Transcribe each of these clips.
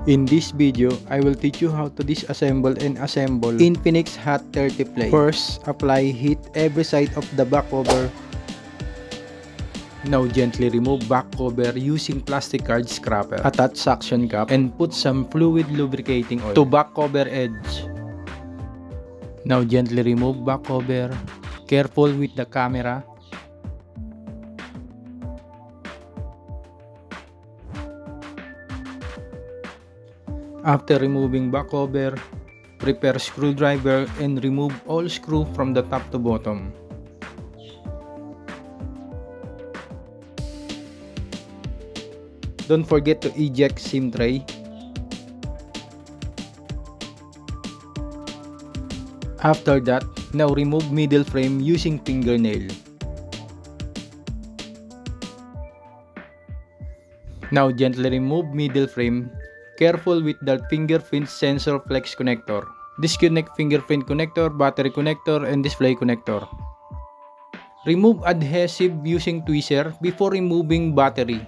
In this video, I will teach you how to disassemble and assemble Infinix Hot 30 Play. First, apply heat every side of the back cover. Now gently remove back cover using plastic card scraper. Attach suction cap and put some fluid lubricating oil to back cover edge. Now gently remove back cover. Careful with the camera. After removing back cover, prepare screwdriver and remove all screw from the top to bottom. Don't forget to eject SIM tray. After that, now remove middle frame using fingernail. Now gently remove middle frame. Careful with the fingerprint sensor flex connector. Disconnect fingerprint connector, battery connector, and display connector. Remove adhesive using tweezer before removing battery.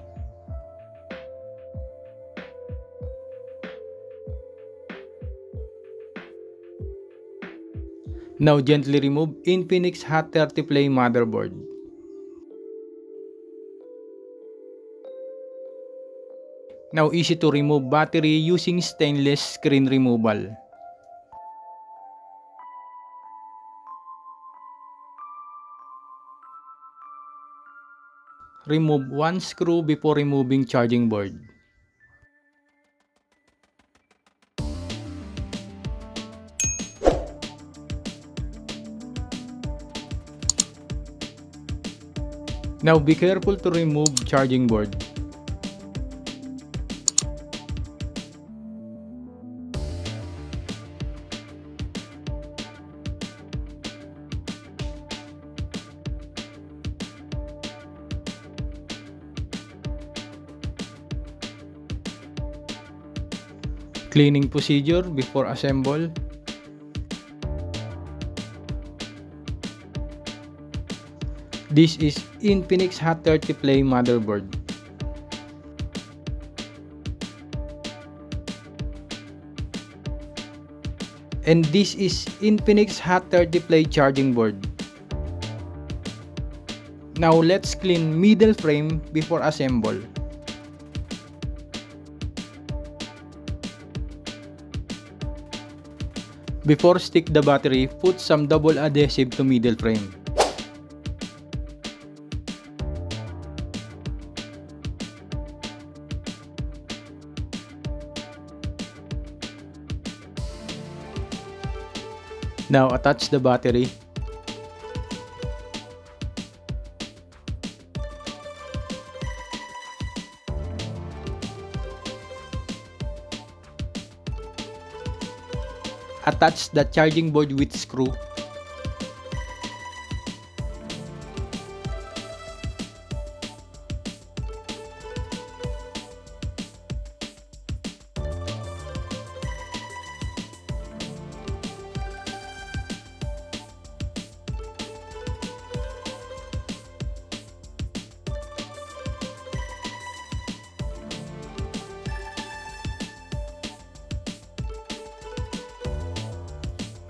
Now gently remove Infinix Hot 30 Play motherboard. Now easy to remove battery using stainless screen removal. Remove one screw before removing charging board. Now be careful to remove charging board. Cleaning procedure before assemble. This is Infinix Hot 30 Play motherboard. And this is Infinix Hot 30 Play charging board. Now let's clean middle frame before assemble. Before stick the battery, put some double adhesive to middle frame. Now attach the battery. Attach the charging board with screw.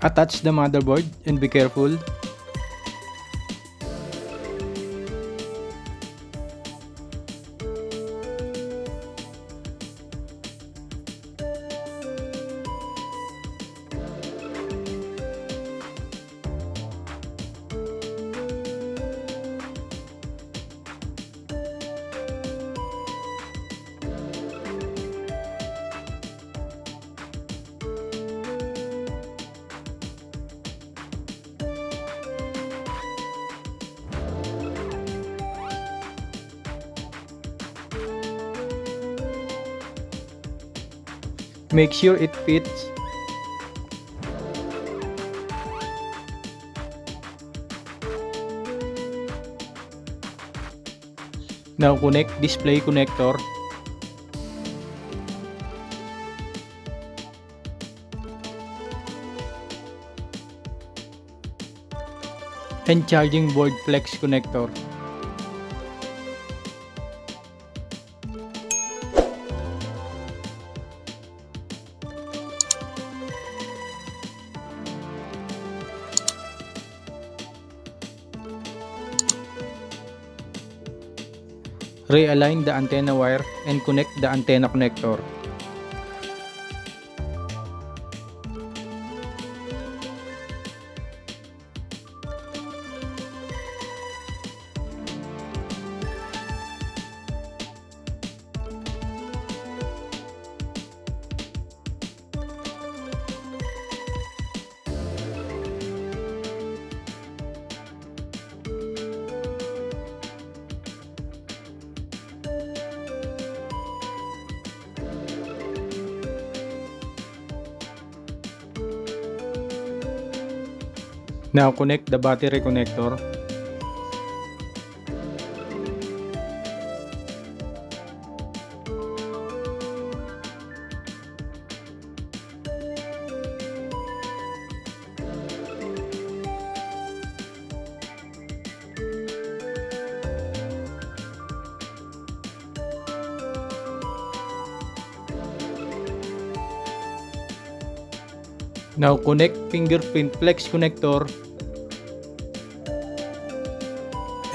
Attach the motherboard and be careful. Make sure it fits. Now connect display connector. And charging board flex connector. Realign the antenna wire and connect the antenna connector. Now connect the battery connector. Now connect fingerprint flex connector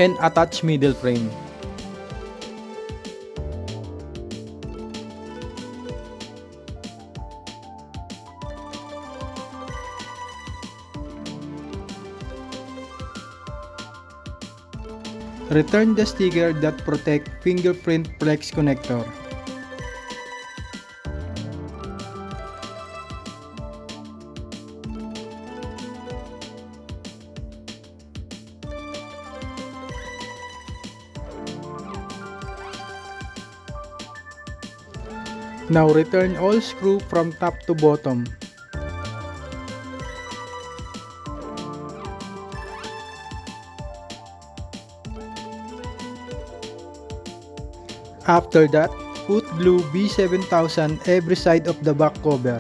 and attach middle frame. Return the sticker that protect fingerprint flex connector. Now return all screw from top to bottom. After that, put glue B7000 every side of the back cover.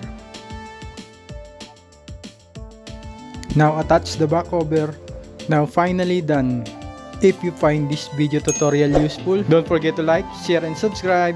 Now attach the back cover. Now finally done. If you find this video tutorial useful, don't forget to like, share and subscribe.